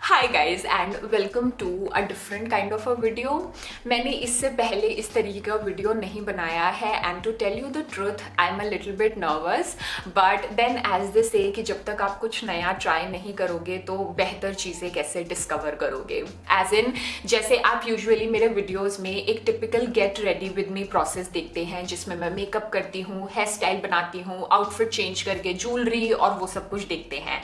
Hi guys and welcome to a different kind of a video. मैंने इससे पहले इस तरीके का वीडियो नहीं बनाया है and to tell you the truth I am a little bit nervous, but then as they say कि जब तक आप कुछ नया ट्राई नहीं करोगे तो बेहतर चीज़ें कैसे डिस्कवर करोगे। एज इन जैसे आप यूजुअली मेरे वीडियोज़ में एक typical get ready with me process देखते हैं जिसमें मैं मेकअप करती हूँ, हेयर स्टाइल बनाती हूँ, आउटफिट चेंज करके ज्वेलरी और वो सब कुछ देखते हैं।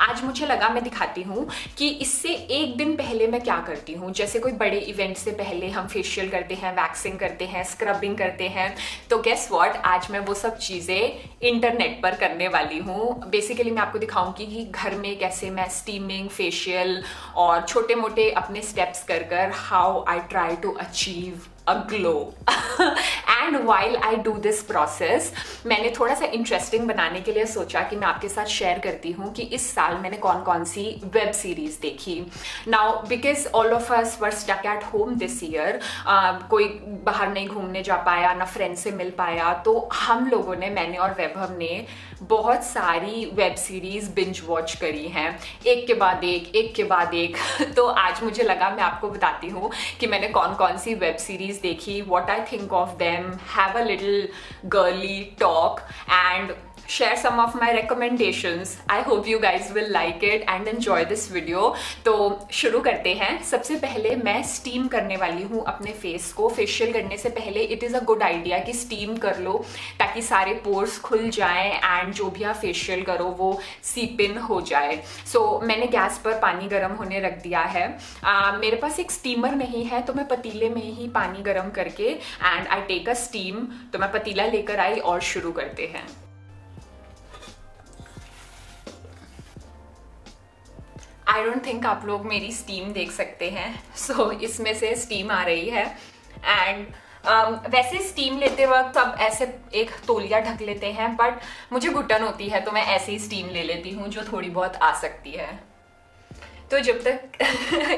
आज मुझे लगा मैं दिखाती हूँ कि इससे एक दिन पहले मैं क्या करती हूँ। जैसे कोई बड़े इवेंट से पहले हम फेशियल करते हैं, वैक्सिंग करते हैं, स्क्रबिंग करते हैं, तो गेस व्हाट, आज मैं वो सब चीज़ें इंटरनेट पर करने वाली हूँ। बेसिकली मैं आपको दिखाऊंगी कि घर में कैसे मैं स्टीमिंग, फेशियल और छोटे मोटे अपने स्टेप्स कर कर how I try to achieve a glow and while I do this process मैंने थोड़ा सा इंटरेस्टिंग बनाने के लिए सोचा कि मैं आपके साथ शेयर करती हूँ कि इस साल मैंने कौन कौन सी वेब सीरीज देखी। Now because all of us were stuck at home this year, कोई बाहर नहीं घूमने जा पाया, ना फ्रेंड से मिल पाया, तो हम लोगों ने, मैंने और वैभव ने बहुत सारी वेब सीरीज बिंज वॉच करी हैं, एक के बाद एक के बाद एक। तो आज मुझे लगा मैं आपको बताती हूँ कि मैंने कौन कौन सी वेब सीरीज देखी, what I think of them, have a little girly talk and share some of my recommendations. I hope you guys will like it and enjoy this video. तो शुरू करते हैं। सबसे पहले मैं स्टीम करने वाली हूँ अपने फेस को। फेशियल करने से पहले it is a good idea कि स्टीम कर लो ताकि सारे पोर्स खुल जाएं एंड जो भी आप फेशियल करो वो सीप इन हो जाए। सो मैंने गैस पर पानी गर्म होने रख दिया है। मेरे पास एक स्टीमर नहीं है तो मैं पतीले में ही पानी गर्म करके and I take a steam. तो मैं पतीला लेकर आई और शुरू करते हैं। आई डोंट थिंक आप लोग मेरी स्टीम देख सकते हैं। सो इसमें से स्टीम आ रही है एंड वैसे स्टीम लेते वक्त सब ऐसे एक तौलिया ढक लेते हैं, बट मुझे घुटन होती है तो मैं ऐसे ही स्टीम ले लेती हूँ जो थोड़ी बहुत आ सकती है। तो जब तक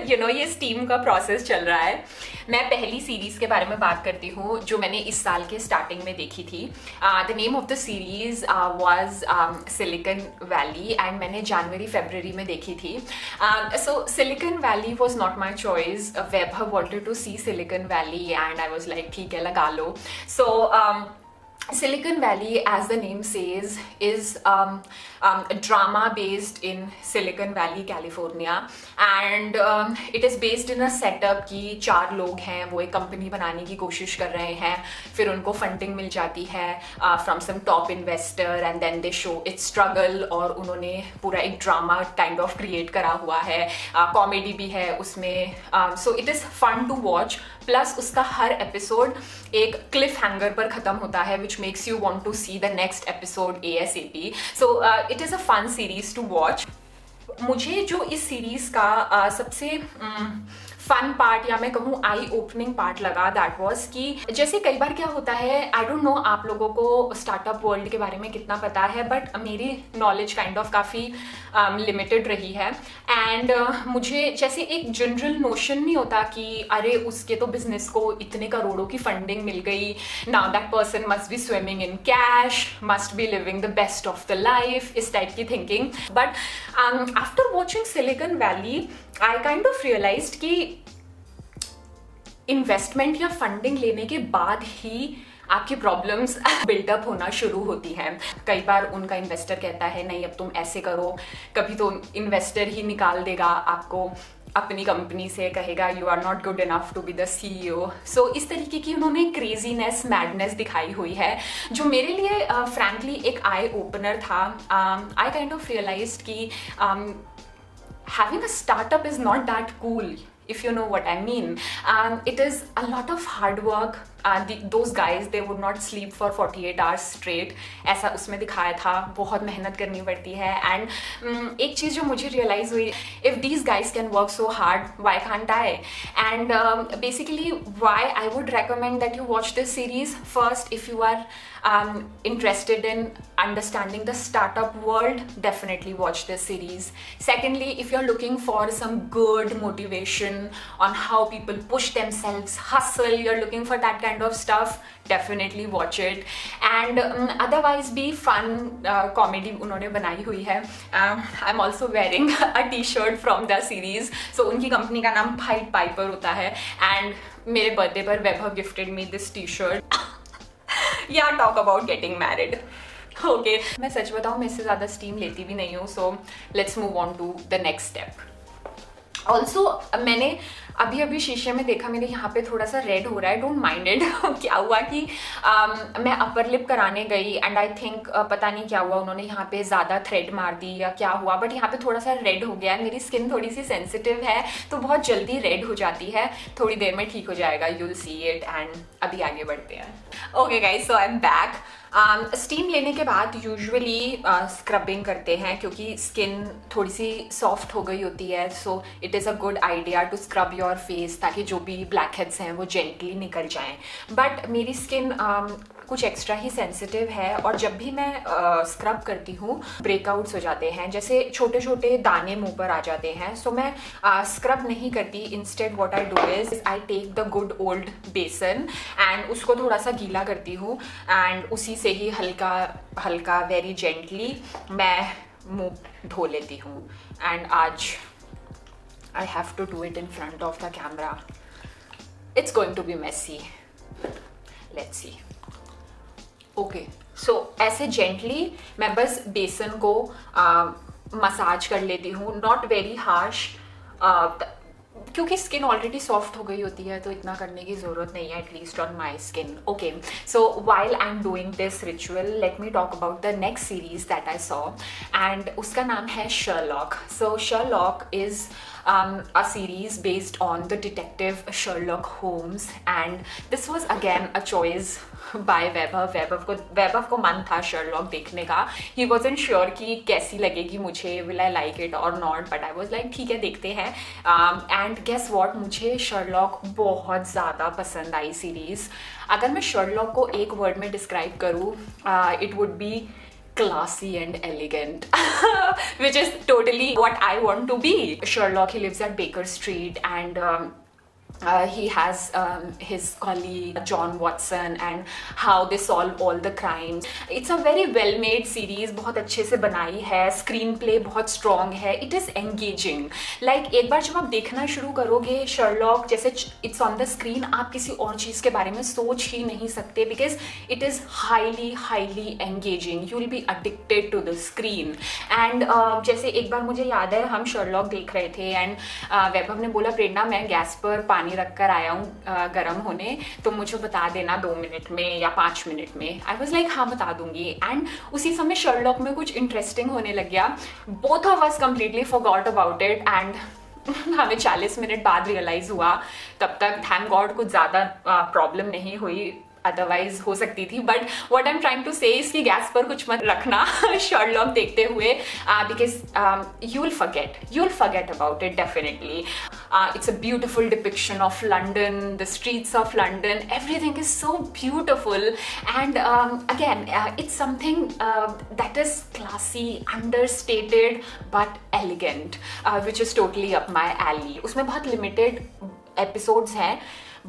ये स्टीम का प्रोसेस चल रहा है, मैं पहली सीरीज़ के बारे में बात करती हूँ जो मैंने इस साल के स्टार्टिंग में देखी थी। The name of the series was Silicon Valley and मैंने जनवरी फरवरी में देखी थी। So Silicon Valley was not my choice. Vaibhav wanted to see Silicon Valley and I was like ठीक है, लगा लो। सो Silicon Valley, as the name says, is a drama based in Silicon Valley, California, and it is based in a setup कि 4 लोग हैं, वो एक company बनाने की कोशिश कर रहे हैं, फिर उनको फंडिंग मिल जाती है from some top investor and then they show its struggle, और उन्होंने पूरा एक ड्रामा काइंड ऑफ क्रिएट करा हुआ है, कॉमेडी भी है उसमें। So it is fun to watch, plus उसका हर एपिसोड एक क्लिफ हैंगर पर ख़त्म होता है which makes you want to see the next episode ASAP. So it is a fun series to watch. मुझे जो इस सीरीज का सबसे फन पार्ट या मैं कहूँ आई ओपनिंग पार्ट लगा, दैट वाज कि जैसे कई बार क्या होता है, आई डोंट नो आप लोगों को स्टार्टअप वर्ल्ड के बारे में कितना पता है, बट मेरी नॉलेज काइंड ऑफ काफ़ी लिमिटेड रही है एंड मुझे जैसे एक जनरल नोशन नहीं होता कि अरे उसके तो बिजनेस को इतने करोड़ों की फंडिंग मिल गई, now that person must be swimming in cash, must be living the best of the life, इस टाइप की thinking. But after watching Silicon Valley I kind of realised कि इन्वेस्टमेंट या फंडिंग लेने के बाद ही आपकी प्रॉब्लम्स बिल्डअप होना शुरू होती हैं। कई बार उनका इन्वेस्टर कहता है नहीं अब तुम ऐसे करो, कभी तो इन्वेस्टर ही निकाल देगा आपको अपनी कंपनी से, कहेगा you are not good enough to be the CEO। So इस तरीके की उन्होंने क्रेजीनेस, मैडनेस दिखाई हुई है जो मेरे लिए फ्रैंकली एक आई ओपनर था। आई काइंड ऑफ रियलाइज्ड कि having a startup is not that cool, if you know what I mean. It is a lot of hard work. Those guys, they would not sleep for 48 hours straight, ऐसा उसमें दिखाया था, बहुत मेहनत करनी पड़ती है। एंड एक चीज़ जो मुझे रियलाइज़ हुई, if these guys can work so hard, why can't I? And basically why I would recommend that you watch this series. First, if you are interested in understanding the startup world, definitely watch this series. Secondly, if you're looking for some good motivation on how people push themselves, hustle, you're looking for that kind kind of stuff, definitely watch it. And otherwise भी fun comedy उन्होंने बनाई हुई है. I'm also wearing a t-shirt from the series. So उनकी company का नाम Pied Piper होता है, and मेरे बर्थडे पर Vaibhav gifted me this t-shirt. Yeah, talk about getting married. Okay, मैं सच बताऊँ मैं इससे ज़्यादा स्टीम लेती भी नहीं हूँ. So let's move on to the next step. Also मैंने अभी शीशे में देखा, मेरे यहाँ पे थोड़ा सा रेड हो रहा है. Don't mind it. क्या हुआ कि मैं अपर लिप कराने गई एंड आई थिंक पता नहीं क्या हुआ, उन्होंने यहाँ पे ज़्यादा थ्रेड मार दी या क्या हुआ, बट यहाँ पे थोड़ा सा रेड हो गया. मेरी स्किन थोड़ी सी सेंसिटिव है तो बहुत जल्दी रेड हो जाती है. थोड़ी देर में ठीक हो जाएगा, you will see it. And अभी आगे बढ़ते हैं. Okay guys, so I am back. Steam लेने के बाद यूजुअली स्क्रबिंग करते हैं क्योंकि स्किन थोड़ी सी सॉफ्ट हो गई होती है. So it is a good idea to scrub your face ताकि जो भी ब्लैक हेड्स हैं वो जेंटली निकल जाएं. बट मेरी स्किन कुछ एक्स्ट्रा ही सेंसिटिव है और जब भी मैं स्क्रब करती हूँ ब्रेकआउट्स हो जाते हैं, जैसे छोटे छोटे दाने मुंह पर आ जाते हैं. सो मैं स्क्रब नहीं करती. Instead what I do is I take the good old besan and उसको थोड़ा सा गीला करती हूँ एंड उसी से ही हल्का हल्का वेरी जेंटली मैं मुंह धो लेती हूँ. एंड आज I have to do it in front of the camera. It's going to be messy. Let's see. Okay, so ऐसे जेंटली मैं बस बेसन को मसाज कर लेती हूँ. नॉट वेरी हार्श क्योंकि स्किन ऑलरेडी सॉफ्ट हो गई होती है तो इतना करने की ज़रूरत नहीं है, at least on my skin. Okay, so while I am doing this ritual let me talk about the next series that I saw and उसका नाम है Sherlock. So Sherlock is a series based on the detective Sherlock Holmes and this was again a choice by वैभव को मन था Sherlock देखने का. He wasn't sure कि कैसी लगेगी मुझे, will I like it or not, but I was like ठीक है देखते हैं. And guess what, मुझे Sherlock बहुत ज़्यादा पसंद आई सीरीज़. अगर मैं Sherlock को एक वर्ड में डिस्क्राइब करूँ it would be classy and elegant which is totally what I want to be. Sherlock, he lives at Baker Street and he has his colleague John Watson and how they solve all the crimes. It's a very well made series. बहुत अच्छे से बनाई है. Screen play बहुत strong है. It is engaging. Like एक बार जब आप देखना शुरू करोगे शर्लॉक, जैसे इट्स ऑन द स्क्रीन, आप किसी और चीज़ के बारे में सोच ही नहीं सकते because it is highly engaging. You will be addicted to the screen. And जैसे एक बार मुझे याद है हम शर्लॉक देख रहे थे एंड वैभव ने बोला प्रेरणा मैं गैस पर पानी रख कर आया हूँ गर्म होने, तो मुझे बता देना 2 मिनट में या 5 मिनट में. आई वॉज लाइक हाँ बता दूंगी. एंड उसी समय शर्लॉक में कुछ इंटरेस्टिंग होने लग गया. Both of us completely forgot about it and हमें 40 मिनट बाद रियलाइज हुआ. तब तक थैंक गॉड कुछ ज़्यादा प्रॉब्लम नहीं हुई, अदरवाइज हो सकती थी. But what I am trying to say इसकी गैस पर कुछ मत रखना शर्लॉक देखते हुए because you will forget about it definitely. It's a beautiful depiction of London, the streets of London. Everything is so beautiful, and again, it's something that is classy, understated, but elegant, which is totally up my alley. उसमें बहुत limited episodes हैं,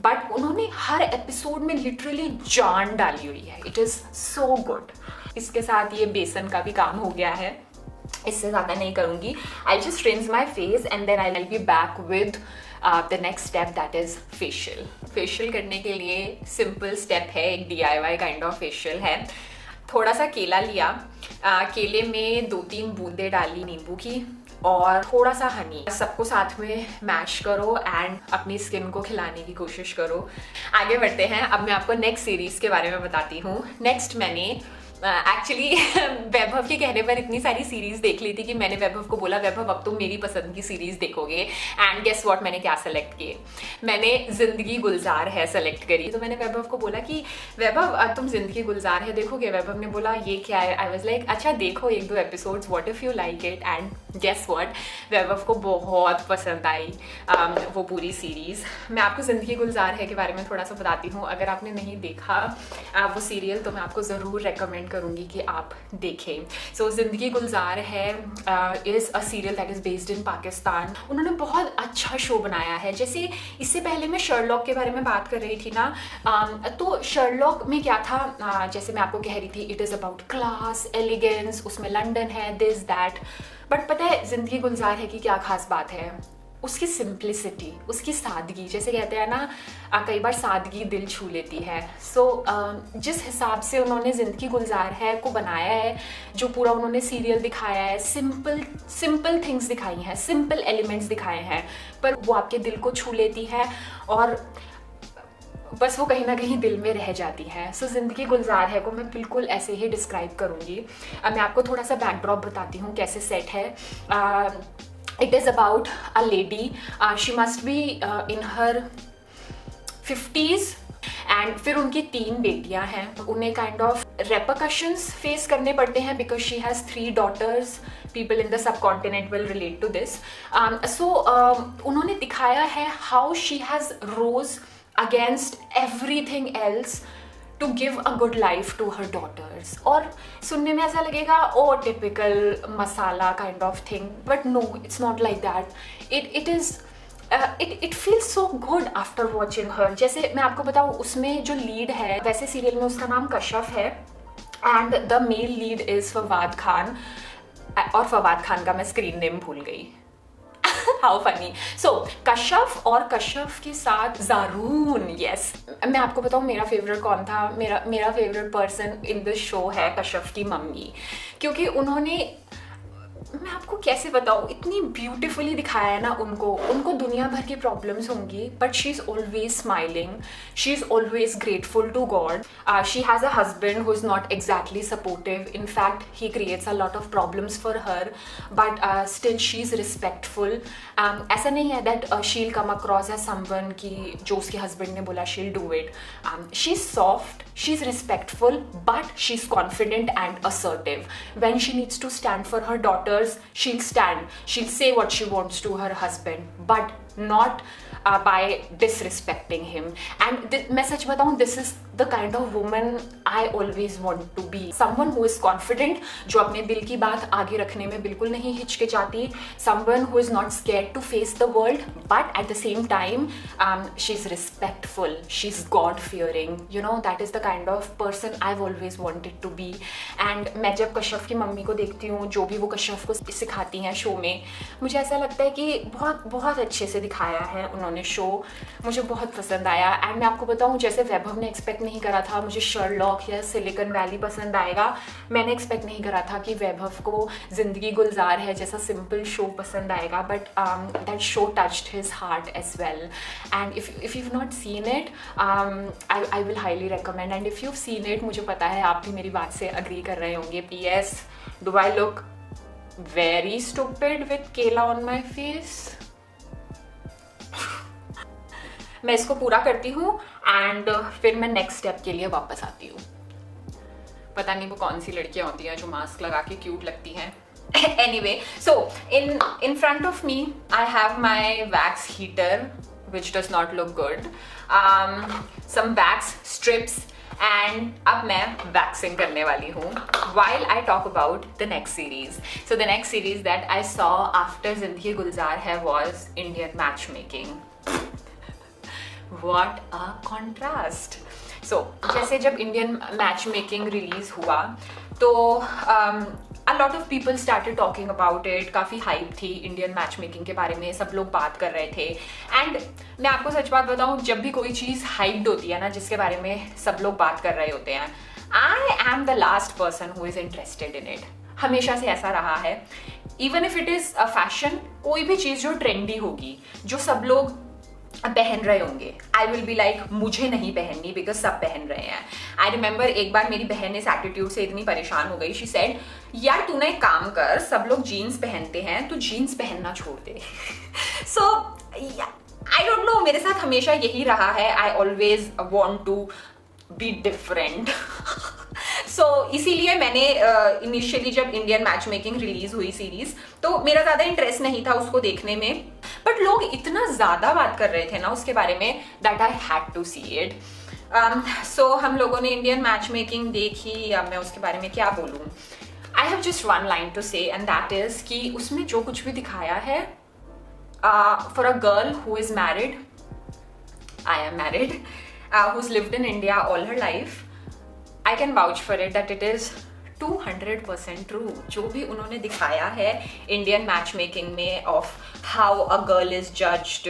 but उन्होंने हर episode में literally जान डाली हुई है. It is so good. इसके साथ ये बेसन का भी काम हो गया है, इससे ज़्यादा नहीं करूँगी. I just rinse my face and then I will be back with the next step that is facial. Facial करने के लिए सिंपल स्टेप है, एक DIY काइंड ऑफ फेशियल है. थोड़ा सा केला लिया, केले में 2-3 बूंदे डाली नींबू की और थोड़ा सा हनी, सबको साथ में मैश करो एंड अपनी स्किन को खिलाने की कोशिश करो. आगे बढ़ते हैं. अब मैं आपको नेक्स्ट सीरीज़ के बारे में बताती हूँ. नेक्स्ट मैंने एक्चुअली वैभव के कहने पर इतनी सारी सीरीज़ देख ली थी कि मैंने वैभव को बोला वैभव अब तुम मेरी पसंद की सीरीज़ देखोगे. एंड गेस व्हाट, मैंने क्या सेलेक्ट किए? मैंने ज़िंदगी गुलजार है सेलेक्ट करी. तो मैंने वैभव को बोला कि वैभव तुम ज़िंदगी गुलजार है देखोगे? वैभव ने बोला ये क्या है? आई वाज लाइक अच्छा देखो 1-2 episodes, what if you like it. And guess what, Vaibhav को बहुत पसंद आई वो पूरी सीरीज़. मैं आपको ज़िंदगी गुलजार है के बारे में थोड़ा सा बताती हूँ. अगर आपने नहीं देखा वो सीरियल तो मैं आपको ज़रूर रेकमेंड करूँगी कि आप देखें। सो ज़िंदगी गुलजार है is a serial that is based in Pakistan. उन्होंने बहुत अच्छा शो बनाया है। जैसे इससे पहले मैं शर्लॉक के बारे में बात कर रही थी ना, तो शर्लॉक में क्या था, जैसे मैं आपको कह रही थी, it is about class, elegance, उसमें लंदन है, दिस दैट। बट पता है ज़िंदगी गुलजार है कि क्या खास बात है, उसकी सिंप्लिसिटी, उसकी सादगी। जैसे कहते हैं ना, कई बार सादगी दिल छू लेती है। सो जिस हिसाब से उन्होंने ज़िंदगी गुलजार है को बनाया है, जो पूरा उन्होंने सीरियल दिखाया है, सिंपल थिंग्स दिखाई हैं, सिंपल एलिमेंट्स दिखाए हैं, पर वो आपके दिल को छू लेती है और बस वो कहीं ना कहीं दिल में रह जाती है। सो ज़िंदगी गुलजार है को मैं बिल्कुल ऐसे ही डिस्क्राइब करूँगी। मैं आपको थोड़ा सा बैकड्रॉप बताती हूँ कैसे सेट है। It is about a lady. She must be in her 50s and फिर उनकी 3 बेटियां हैं। उन्हें काइंड ऑफ रेपरकशंस फेस करने पड़ते हैं because she has 3 daughters. People in the subcontinent will relate to this. उन्होंने दिखाया है how she has rose against everything else to give a good life to her daughters. और सुनने में ऐसा लगेगा oh typical masala kind of thing, but no, it's not like that. It feels so good after watching her. जैसे मैं आपको बताऊँ, उसमें जो लीड है, वैसे सीरियल में उसका नाम कश्यप है and the male lead is Fawad Khan, और फवाद खान का मैं स्क्रीन नेम भूल गई। How funny. सो कश्यप और कश्यप के साथ ज़ारून, यस। मैं आपको बताऊँ मेरा फेवरेट कौन था। मेरा favourite person in this show है कश्यप की मम्मी, क्योंकि उन्होंने, मैं आपको कैसे बताऊँ, इतनी ब्यूटीफुली दिखाया है ना उनको दुनिया भर की प्रॉब्लम्स होंगी, but she is always smiling, she is always grateful to God. She has a husband who is not exactly supportive, in fact he creates a lot of problems for her, but still she is respectful. ऐसा नहीं है that she will come across as someone की जो उसके husband ने बोला she will do it. She is soft, she is respectful, but she's confident and assertive. When she needs to stand for her daughters, she'll stand, she'll say what she wants to her husband, but not by disrespecting him. And मैं सच बताऊँ, this is the kind of woman I always want to be. Someone who is confident, जो अपने दिल की बात आगे रखने में बिल्कुल नहीं हिचकिचाती. Someone who is not scared to face the world, but at the same time, she's respectful, she's God-fearing. You know, that is the kind of person I've always wanted to be. And मैं जब कश्यप की mummy को देखती हूँ, जो भी वो कश्यप को सिखाती हैं शो में, मुझे ऐसा लगता है कि बहुत बहुत अच्छे से दिखाया है उन्होंने शो। मुझे बहुत पसंद आया। एंड मैं आपको बताऊँ, जैसे वैभव ने एक्सपेक्ट नहीं करा था मुझे शर्लॉक या सिलिकॉन वैली पसंद आएगा, मैंने एक्सपेक्ट नहीं करा था कि वैभव को ज़िंदगी गुलजार है जैसा सिंपल शो पसंद आएगा, but that show touched his heart as well. And if you not seen it, I will highly recommend. And if you seen it, मुझे पता है आप भी मेरी बात से अग्री कर रहे होंगे। PS, do I look very stupid with केला ऑन माई फेस? मैं इसको पूरा करती हूँ एंड फिर मैं नेक्स्ट स्टेप के लिए वापस आती हूँ। पता नहीं वो कौन सी लड़कियां होती हैं जो मास्क लगा के क्यूट लगती हैं। Anyway, so in front of me I have my wax heater which does not look good, some wax strips, and अब मैं वैक्सिंग करने वाली हूँ while I talk about the next series. So the next series that I saw after ज़िंदगी गुलजार है was Indian Matchmaking. What a contrast. So जैसे जब Indian match making release हुआ तो a lot of people started talking about it. काफ़ी hype थी Indian match making के बारे में, सब लोग बात कर रहे थे। एंड मैं आपको सच बात बताऊँ, जब भी कोई चीज़ हाइप्ड होती है ना, जिसके बारे में सब लोग बात कर रहे होते हैं, I am the last person who is interested in it. हमेशा से ऐसा रहा है। Even if it is a fashion, कोई भी चीज़ जो ट्रेंडी होगी, जो सब लोग पहन रहे होंगे, आई विल बी लाइक मुझे नहीं पहननी बिकॉज सब पहन रहे हैं। आई रिमेंबर एक बार मेरी बहन इस एटीट्यूड से इतनी परेशान हो गई, शी सेड यार तूने एक काम कर, सब लोग जीन्स पहनते हैं, तू जीन्स पहनना छोड़ दे। सो आई डोंट नो, मेरे साथ हमेशा यही रहा है, I always want to be different. So इसीलिए मैंने इनिशियली जब इंडियन मैच मेकिंग रिलीज हुई सीरीज, तो मेरा ज़्यादा इंटरेस्ट नहीं था उसको देखने में, बट लोग इतना ज़्यादा बात कर रहे थे ना उसके बारे में that I had to see it. So हम लोगों ने इंडियन मैच मेकिंग देखी, अब मैं उसके बारे में क्या बोलूँ. I have just one line to say and that is कि उसमें जो कुछ भी दिखाया है for a girl who is married, I am married, who's lived in India all her life, I can vouch for it that it is 200% true. जो भी उन्होंने दिखाया है इंडियन मैच मेकिंग में of how a girl is judged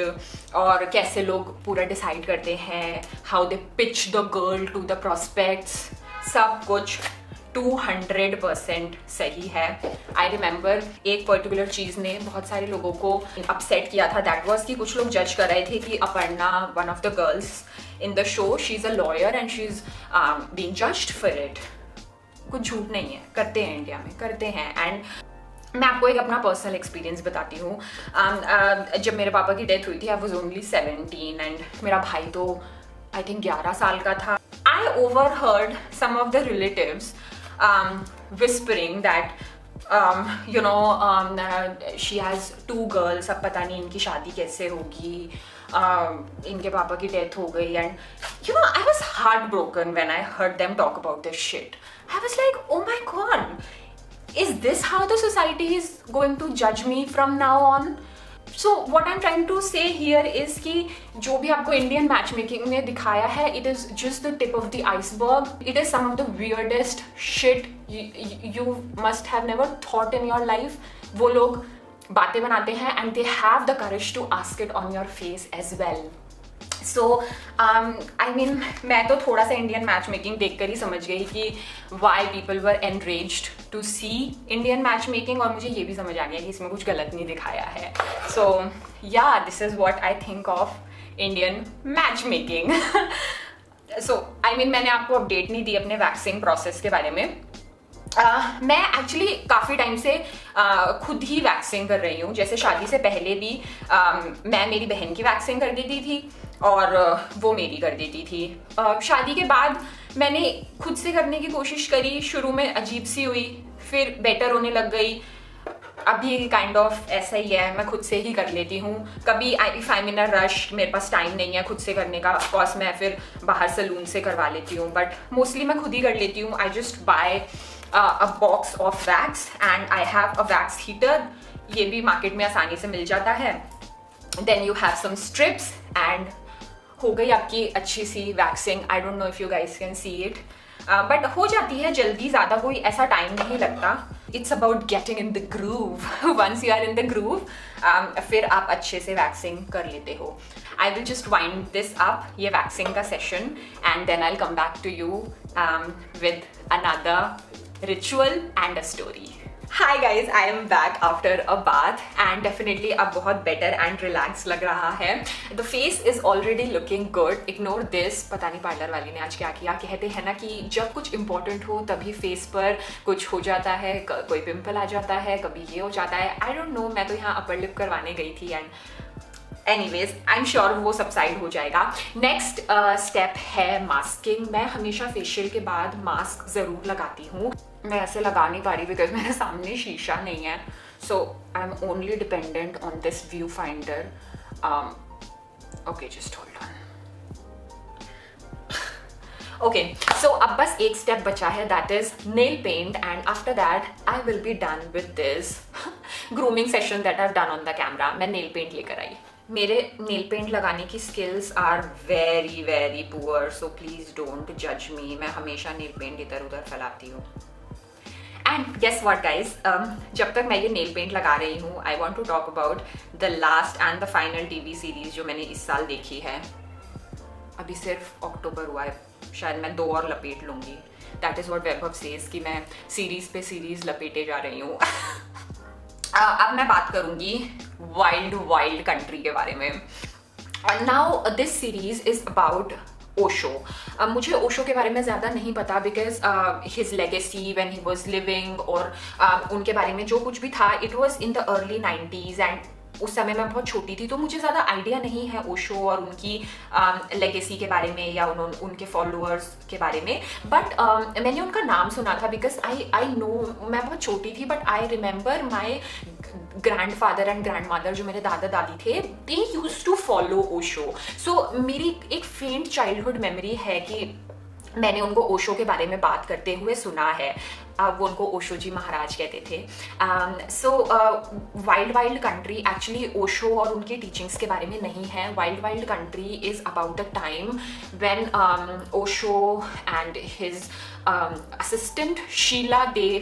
और कैसे लोग पूरा डिसाइड करते हैं, how they pitch the girl to the prospects, सब कुछ 200% सही है. आई रिमेंबर एक पर्टिकुलर चीज़ ने बहुत सारे लोगों को अपसेट किया था. दैट वॉज कि कुछ लोग जज कर रहे थे कि Aparna, one of the girls in the show, she is a lawyer and she is being judged for it. कुछ झूठ नहीं है, करते हैं इंडिया में, करते हैं. एंड मैं आपको एक अपना पर्सनल एक्सपीरियंस बताती हूँ. जब मेरे पापा की डेथ हुई थी, आई वॉज ओनली 17 एंड मेरा भाई तो आई थिंक 11 साल का था. I overheard some of the relatives whispering that she has 2 girls. अब पता नहीं इनकी शादी कैसे होगी, इनके पापा की डेथ हो गई. And I was heartbroken when I heard them talk about this shit. I was like, oh my god, is this how the society is going to judge me from now on? So what I'm trying to say here is कि जो भी आपको Indian match making ने दिखाया है, it is just the tip of the iceberg. It is some of the weirdest shit you must have never thought in your life. वो लोग बातें बनाते हैं and they have the courage to ask it on your face as well. So I mean मैं तो थोड़ा सा Indian match making देख कर ही समझ गई कि why people were enraged to see Indian match making, और मुझे ये भी समझ आ गया कि इसमें कुछ गलत नहीं दिखाया है. सो या this is what I think of Indian match making. So I mean मैंने आपको अपडेट नहीं दी अपने वैक्सिंग प्रोसेस के बारे में. मैं एक्चुअली काफ़ी टाइम से खुद ही वैक्सिंग कर रही हूँ. जैसे शादी से पहले भी मैं मेरी बहन की वैक्सिंग कर देती थी और वो मेरी कर देती थी. शादी के बाद मैंने खुद से करने की कोशिश करी. शुरू में अजीब सी हुई, फिर बेटर होने लग गई. अभी काइंड ऑफ ऐसा ही है, मैं खुद से ही कर लेती हूँ. कभी if I am in a rush, मेरे पास टाइम नहीं है खुद से करने का, ऑफकोर्स मैं फिर बाहर सलून से करवा लेती हूँ, बट मोस्टली मैं खुद ही कर लेती हूँ. I just by a box of wax and I have a wax heater. ये भी मार्केट में आसानी से मिल जाता है. Then you have some strips and हो गई आपकी अच्छी सी waxing. I don't know if you guys can see it, but हो जाती है जल्दी, ज़्यादा कोई ऐसा टाइम नहीं लगता. It's about getting in the groove. Once you are in the groove, फिर आप अच्छे से वैक्सिंग कर लेते हो. I will just wind this up, ये वैक्सिंग का session, and then I'll come back to you with another ritual and a story. Hi guys, I am back after a bath and definitely अब बहुत better and relaxed लग रहा है. The face is already looking good. Ignore this. पता नहीं parlour वाली ने आज क्या किया. कहते हैं ना कि जब कुछ important हो तभी face पर कुछ हो जाता है, कोई पिंपल आ जाता है, कभी ये हो जाता है. I don't know, मैं तो यहाँ upper lip करवाने गई थी and anyways I am sure वो सबसाइड हो जाएगा. नेक्स्ट स्टेप है मास्किंग. मैं हमेशा फेशियल के बाद मास्क ज़रूर लगाती हूँ. मैं ऐसे लगा नहीं पा रही बिकॉज मेरे सामने शीशा नहीं है. So I am only dependent on this viewfinder. Okay, just hold on. Okay, so अब बस एक स्टेप बचा है, that is nail paint, and after that I will be done with this grooming session that I have done on the camera. मैं nail paint लेकर आई. मेरे nail paint लगाने की skills are very very poor, so please don't जज me. मैं हमेशा nail paint इधर उधर फैलाती हूँ. एंड गेस व्हाट गाइज, जब तक मैं ये नेल पेंट लगा रही हूँ, I want to talk about the last and the final TV series जो मैंने इस साल देखी है. अभी सिर्फ अक्टूबर हुआ है, शायद मैं 2 और लपेट लूँगी. That is what Vaibhav says कि मैं सीरीज पे सीरीज लपेटे जा रही हूँ. अब मैं बात करूँगी वाइल्ड कंट्री के बारे में. Now this series is about Osho. मुझे ओशो के बारे में ज़्यादा नहीं पता because his legacy when he was living और उनके बारे में जो कुछ भी था, it was in the early 90s and उस समय मैं बहुत छोटी थी, तो मुझे ज़्यादा आइडिया नहीं है ओशो और उनकी लेगेसी के बारे में या उनके फॉलोअर्स के बारे में. बट मैंने उनका नाम सुना था बिकॉज आई नो, मैं बहुत छोटी थी, but I remember my grandfather and grandmother जो मेरे दादा दादी थे, they used to follow Osho. So मेरी एक फेंट चाइल्डहुड मेमोरी है कि मैंने उनको ओशो के बारे में बात करते हुए सुना है। वो उनको ओशो जी महाराज कहते थे। So Wild Wild Country actually Osho और उनके टीचिंग्स के बारे में नहीं है। Wild Wild Country is about the time when Osho and his assistant Sheila, they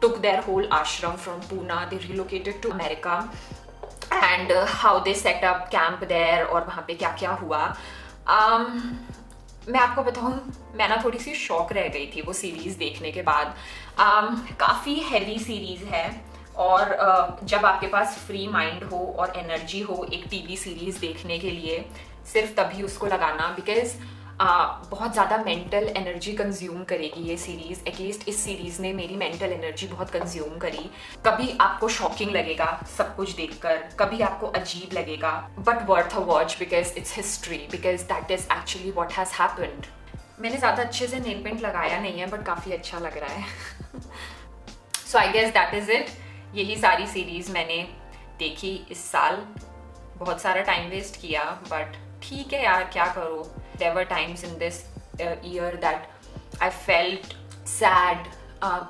took their whole ashram from Pune, they relocated to America, and how they set up camp there और वहाँ पे क्या क्या हुआ। मैं आपको बताऊँ, मैं ना थोड़ी सी शॉक रह गई थी वो सीरीज़ देखने के बाद। काफ़ी हैवी सीरीज़ है और जब आपके पास फ्री माइंड हो और एनर्जी हो एक टीवी सीरीज़ देखने के लिए, सिर्फ तभी उसको लगाना, बिकॉज बहुत ज़्यादा मेंटल एनर्जी कंज्यूम करेगी ये सीरीज़। एटलीस्ट इस सीरीज़ ने मेरी मेंटल एनर्जी बहुत कंज्यूम करी। कभी आपको शॉकिंग लगेगा सब कुछ देखकर, कभी आपको अजीब लगेगा, but worth a watch because it's history, because that is actually what has happened. मैंने ज़्यादा अच्छे से नेल पेंट लगाया नहीं है, बट काफ़ी अच्छा लग रहा है। So I guess that is it. यही सारी सीरीज़ मैंने देखी इस साल। बहुत सारा टाइम वेस्ट किया, बट ठीक है यार, क्या करो। There were times in this year that I felt sad,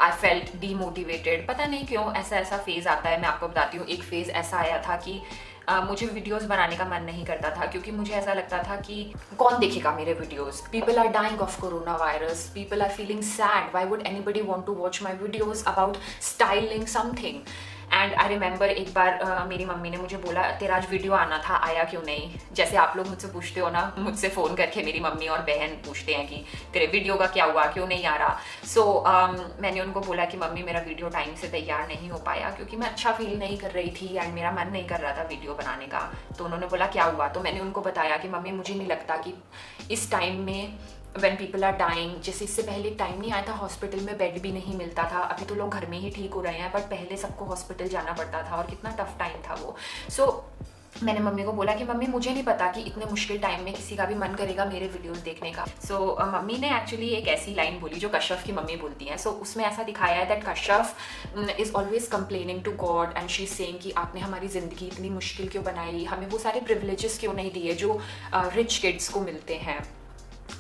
I felt demotivated. पता नहीं क्यों ऐसा फेज़ आता है। मैं आपको बताती हूँ, एक फेज़ ऐसा आया था कि मुझे वीडियोस बनाने का मन नहीं करता था, क्योंकि मुझे ऐसा लगता था कि कौन देखेगा मेरे videos. People are dying of corona virus, people are feeling sad, why would anybody want to watch my videos about styling something. And I remember एक बार मेरी मम्मी ने मुझे बोला, तेरा आज वीडियो आना था, आया क्यों नहीं। जैसे आप लोग मुझसे पूछते हो ना, मुझसे फ़ोन करके मेरी मम्मी और बहन पूछते हैं कि तेरे वीडियो का क्या हुआ, क्यों नहीं आ रहा। सो मैंने उनको बोला कि मम्मी मेरा वीडियो टाइम से तैयार नहीं हो पाया, क्योंकि मैं अच्छा फील नहीं कर रही थी एंड मेरा मन नहीं कर रहा था वीडियो बनाने का। तो उन्होंने बोला क्या हुआ, तो मैंने उनको बताया कि मम्मी मुझे नहीं लगता कि इस टाइम में when people are dying, जैसे इससे पहले एक टाइम नहीं आया था हॉस्पिटल में बेड भी नहीं मिलता था। अभी तो लोग घर में ही ठीक हो रहे हैं, बट पहले सबको हॉस्पिटल जाना पड़ता था और कितना टफ टाइम था वो। सो मैंने मम्मी को बोला कि मम्मी मुझे नहीं पता कि इतने मुश्किल टाइम में किसी का भी मन करेगा मेरे वीडियोस देखने का। सो मम्मी ने एक्चुअली एक ऐसी लाइन बोली जो कश्यप की मम्मी बोलती हैं। सो उसमें ऐसा दिखाया है that Kashyap is always complaining to God and she is saying कि आपने हमारी ज़िंदगी इतनी मुश्किल क्यों बनाई, हमें वो सारे प्रिविलेजेस क्यों नहीं दिए जो रिच किड्स को मिलते हैं।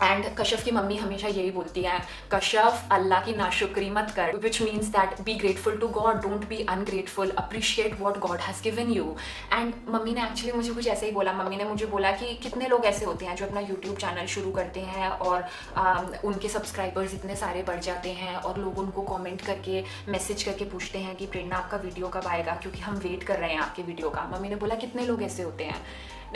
एंड कश्यप की मम्मी हमेशा यही बोलती है, कश्यप अल्लाह की नाशुक्री मत कर, which means that be grateful to God, don't be ungrateful, appreciate what God has given you. And mummy ने एक्चुअली मुझे कुछ ऐसे ही बोला। मम्मी ने मुझे बोला कि कितने लोग ऐसे होते हैं जो अपना यूट्यूब चैनल शुरू करते हैं और उनके सब्सक्राइबर्स इतने सारे बढ़ जाते हैं और लोग उनको कॉमेंट करके मैसेज करके पूछते हैं कि प्रेरणा आपका वीडियो कब आएगा, क्योंकि हम वेट कर रहे हैं आपके वीडियो का। मम्मी ने बोला कितने लोग ऐसे होते हैं।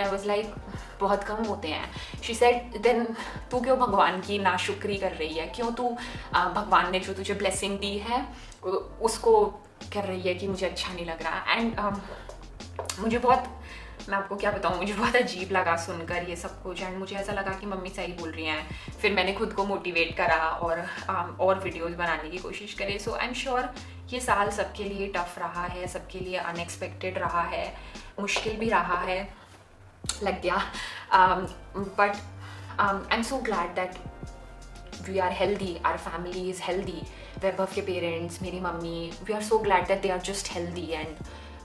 आई वाज लाइक बहुत कम होते हैं। शी सेड देन तू क्यों भगवान की नाशुक्री कर रही है, क्यों तू भगवान ने जो तुझे ब्लेसिंग दी है उसको कर रही है कि मुझे अच्छा नहीं लग रहा। एंड मुझे बहुत, मैं आपको क्या बताऊँ, मुझे बहुत अजीब लगा सुनकर ये सब कुछ। एंड मुझे ऐसा लगा कि मम्मी सही बोल रही हैं। फिर मैंने खुद को मोटिवेट करा और वीडियोज़ बनाने की कोशिश करे। सो आई एम श्योर ये साल सबके लिए टफ रहा है, सबके लिए अनएक्सपेक्टेड रहा है, मुश्किल भी रहा है, लग गया। But I am so glad that we are healthy, our family is healthy. Vaibhav के पेरेंट्स, मेरी mummy, we are so glad that they are just healthy and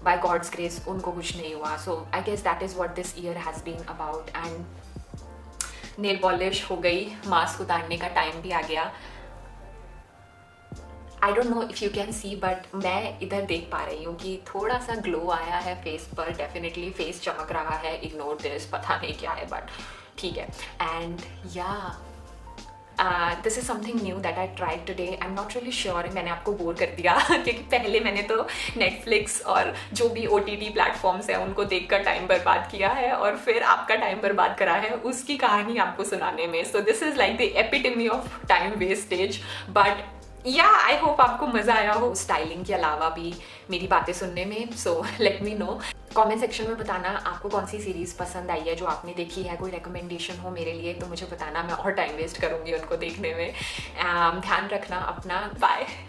by God's grace उनको कुछ नहीं हुआ। So I guess that is what this year has been about. And nail polish हो गई, mask उतारने का टाइम भी आ गया। I don't know if you can see, but मैं इधर देख पा रही हूँ कि थोड़ा सा ग्लो आया है फेस पर। डेफिनेटली फेस चमक रहा है, इग्नोर दिस, पता नहीं क्या है बट ठीक है। एंड या this is something knew that I tried today. I am not really sure मैंने आपको बोर कर दिया क्योंकि पहले मैंने तो नेटफ्लिक्स और जो भी OTT प्लेटफॉर्म्स हैं उनको देखकर टाइम बर्बाद किया है और फिर आपका टाइम बर्बाद करा है उसकी कहानी आपको सुनाने में। So this is like the epitome of time wastage. But या आई होप आपको मज़ा आया हो स्टाइलिंग के अलावा भी मेरी बातें सुनने में। So let me know, comment section में बताना आपको कौन सी सीरीज़ पसंद आई है जो आपने देखी है। कोई रिकमेंडेशन हो मेरे लिए तो मुझे बताना, मैं और टाइम वेस्ट करूँगी उनको देखने में। ध्यान रखना अपना, बाय।